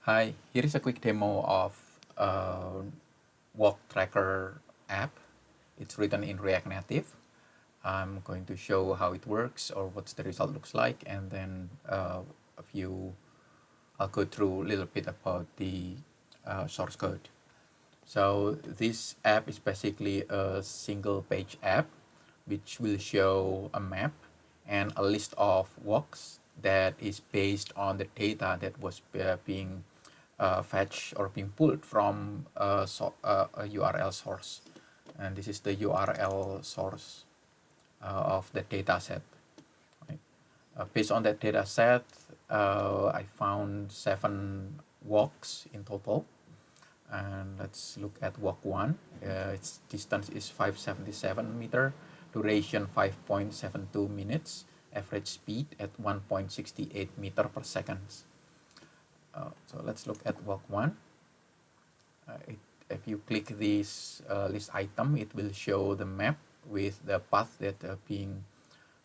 Hi, here is a quick demo of walk tracker app. It's written in React Native. I'm going to show how it works or what the result looks like, and then a few I'll go through a little bit about the source code. So this app is basically a single page app which will show a map and a list of walks that is based on the data that was being fetched or being pulled from a URL source. And this is the URL source of the data set. Right? Based on that data set, I found 7 walks in total. And let's look at walk 1. Its distance is 577 meter, duration 5.72 minutes, average speed at 1.68 meter per second. So let's look at walk 1. If you click this list item, it will show the map with the path that are being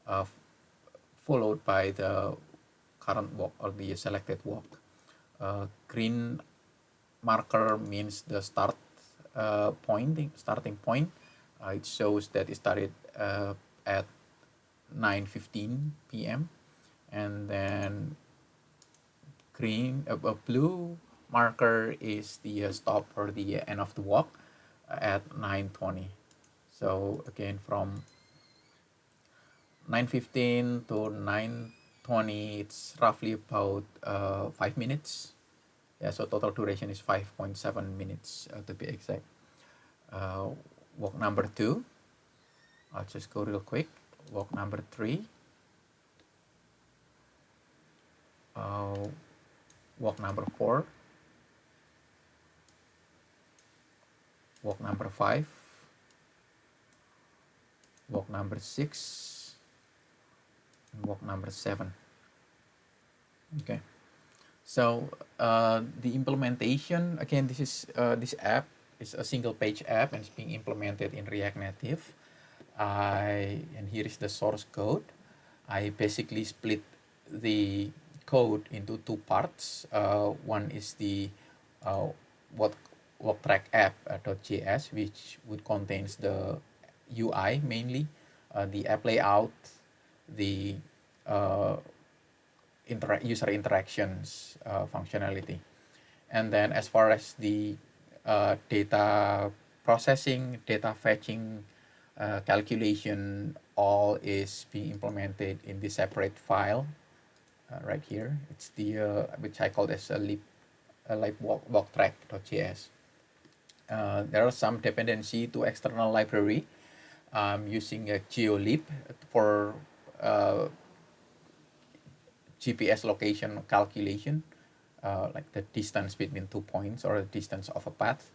uh, followed by the current walk or the selected walk. Green marker means the starting point. It shows that it started at 9:15 p.m. and then blue marker is the stop or the end of the walk at 9:20. So again, from 9:15 to 9:20, it's roughly about 5 minutes. Yeah, so total duration is 5.7 minutes to be exact. Walk number 2, I'll just go real quick. Walk number 3, walk number 4, walk number 5, walk number 6, and walk number 7. Okay. So the implementation, again, this app is a single page app and it's being implemented in React Native. And here is the source code. I basically split the code into 2 parts. One is the uh, what track app.js, which would contains the UI mainly, the app layout, the uh, user interactions functionality. And then as far as the data processing, data fetching, calculation, all is being implemented in the separate file right here. It's the which I call as a lib walk track.js. There are some dependency to external library. I'm using a geolib for GPS location calculation, like the distance between 2 points or the distance of a path.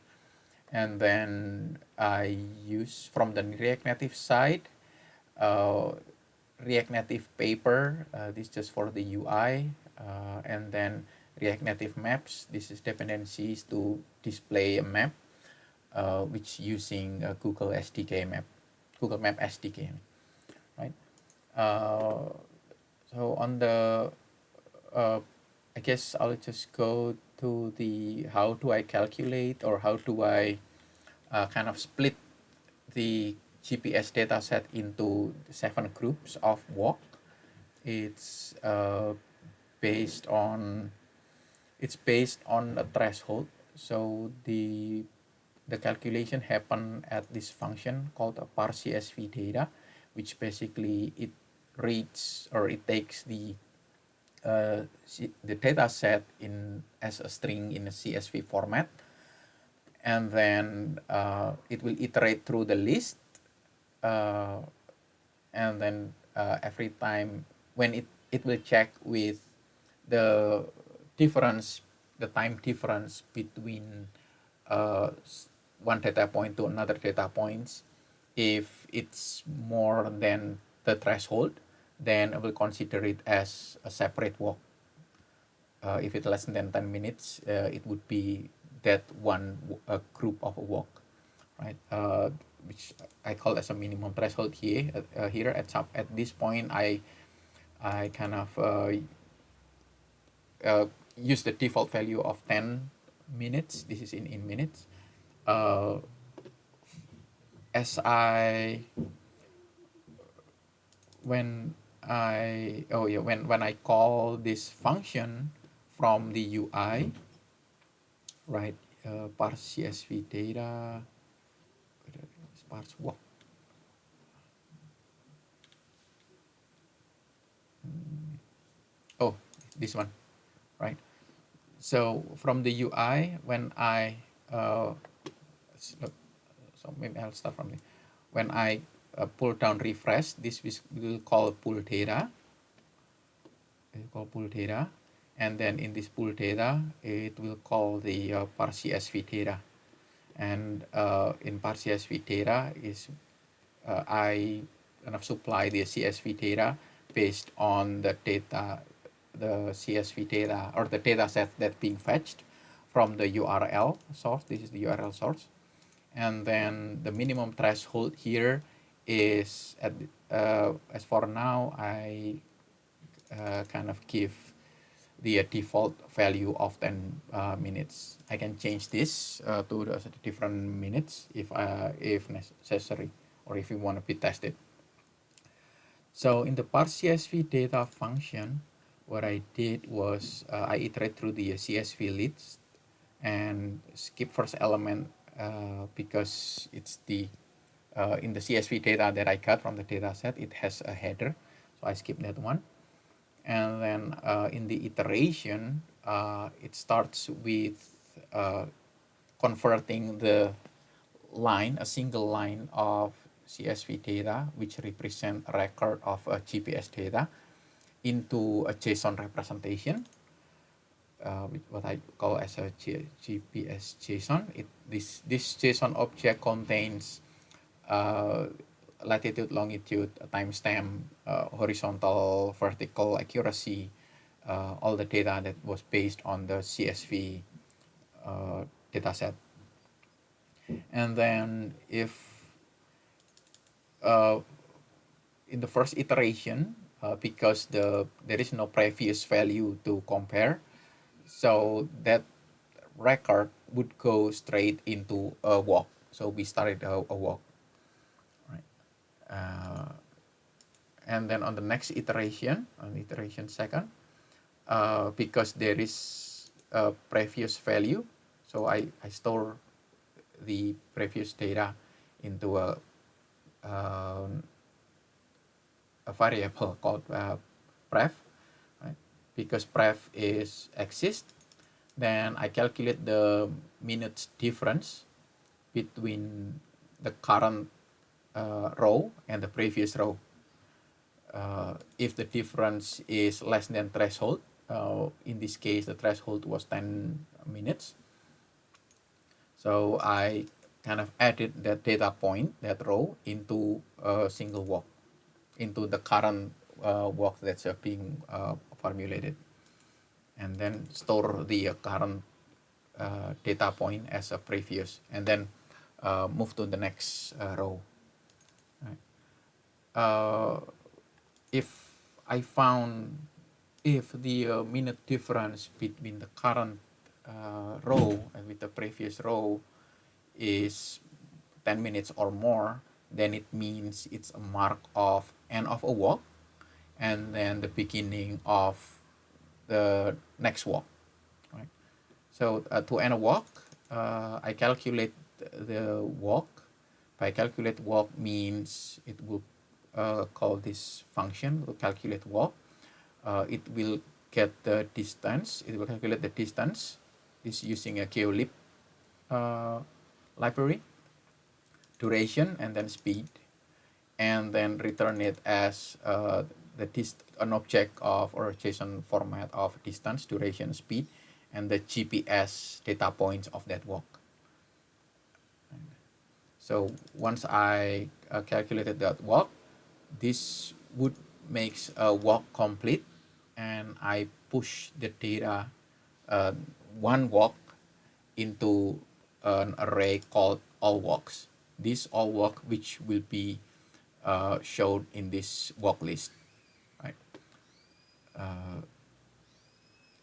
And then I use from the React Native side, React Native paper, this is just for the UI, and then React Native maps, this is dependencies to display a map, which using Google SDK map, Google Map SDK, right? So on the, I guess I'll just go to the how do I calculate or how do I kind of split the GPS dataset into 7 groups of walk. It's based on a threshold. So the calculation happen at this function called a parse CSV data, which basically it reads or it takes the data set in as a string in a CSV format, and then it will iterate through the list, and then every time when it will check with the difference, the time difference between one data point to another data points. If it's more than the threshold, then I will consider it as a separate walk. If it's less than 10 minutes, it would be that one group of a walk, right? Which I call as a minimum threshold here. Here at this point, I kind of use the default value of 10 minutes. This is in minutes. As I when I oh yeah when I call this function from the UI, right? Parse CSV data, parse walk. Oh, this one, right? So from the UI, when I so maybe I'll start from there. When I pull down refresh, this will call pull data. It will call pull data, and then in this pull data, it will call the parse CSV data. And in parse CSV data is I kind of supply the CSV data based on the data, the CSV data or the data set that's being fetched from the URL source. This is the URL source. And then the minimum threshold here is at as for now, I kind of give the default value of 10 minutes. I can change this to the different minutes if necessary, or if you want to be tested. So in the parse CSV data function, what I did was I iterate through the CSV list and skip first element because it's the in the CSV data that I got from the data set, it has a header, so I skip that one. And then in the iteration, it starts with converting the line, a single line of CSV data, which represent a record of GPS data, into a JSON representation, what I call as a GPS JSON. This JSON object contains latitude, longitude, timestamp, horizontal, vertical accuracy, all the data that was based on the CSV dataset. And then if in the first iteration, because there is no previous value to compare, so that record would go straight into a walk. So we started a walk, right? And then on the next iteration, on iteration second, because there is a previous value, so I store the previous data into a variable called pref, right? Because pref is exist, then I calculate the minutes difference between the current row and the previous row. If the difference is less than threshold, in this case the threshold was 10 minutes, so I kind of added that data point, that row, into a single walk, into the current walk that's being formulated, and then store the current data point as a previous, and then move to the next row. Right. If I found if the minute difference between the current row and with the previous row is 10 minutes or more, then it means it's a mark of end of a walk and then the beginning of the next walk, right? So to end a walk, I calculate the walk. By calculate walk means it will call this function to calculate walk. It will get the distance. It will calculate the distance. Is using a geolib library, duration, and then speed, and then return it as an object of or JSON format of distance, duration, speed, and the GPS data points of that walk. So once I calculated that walk, this would makes a walk complete, and I push the data one walk into an array called all walks. This all walk which will be showed in this walk list, right?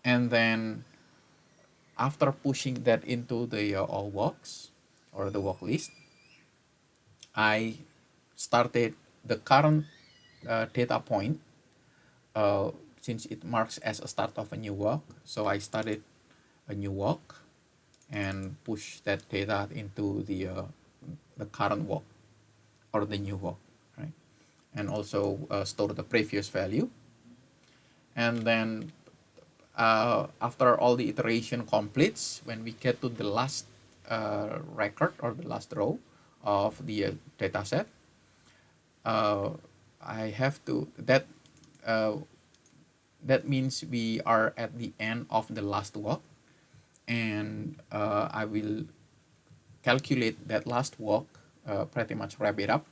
And then after pushing that into the all walks or the walk list, I started the current data point, uh, since it marks as a start of a new walk. So I started a new walk and push that data into the current walk or the new walk, right? And also store the previous value. And then after all the iteration completes, when we get to the last record or the last row of the data set, uh, I have to, uh, that means we are at the end of the last walk, and I will calculate that last walk, pretty much wrap it up,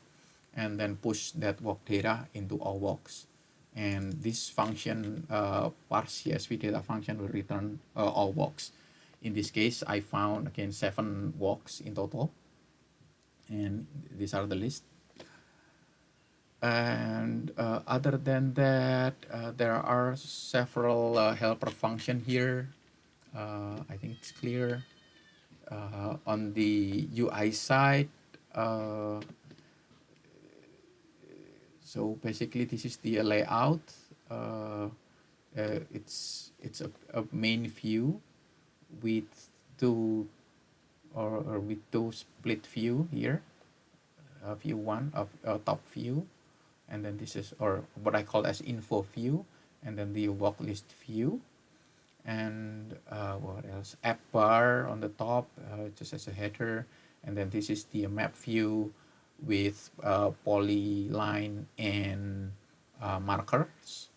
and then push that walk data into all walks. And this function, parse CSV data function, will return all walks. In this case, I found again 7 walks in total, and these are the list. And other than that, there are several helper function here. I think it's clear. On the UI side, so basically this is the layout. It's a main view with two or with two split view here. View one of top view, and then this is, or what I call as info view, and then the walk list view, and what else, app bar on the top, just as a header, and then this is the map view with polyline and markers.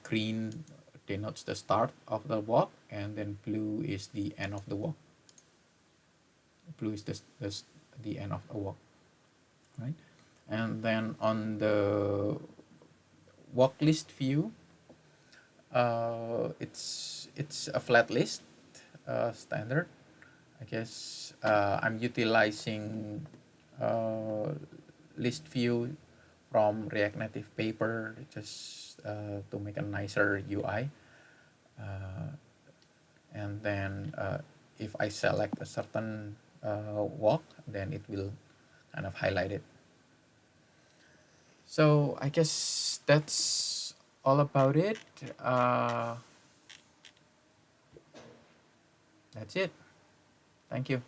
Green denotes the start of the walk, and then blue is the end of the walk. Blue is the end of the walk, right? And then on the walk list view, it's a flat list, standard. I guess I'm utilizing list view from React Native paper, just to make a nicer UI. And then if I select a certain walk, then it will kind of highlight it. So I guess that's all about it. That's it. Thank you.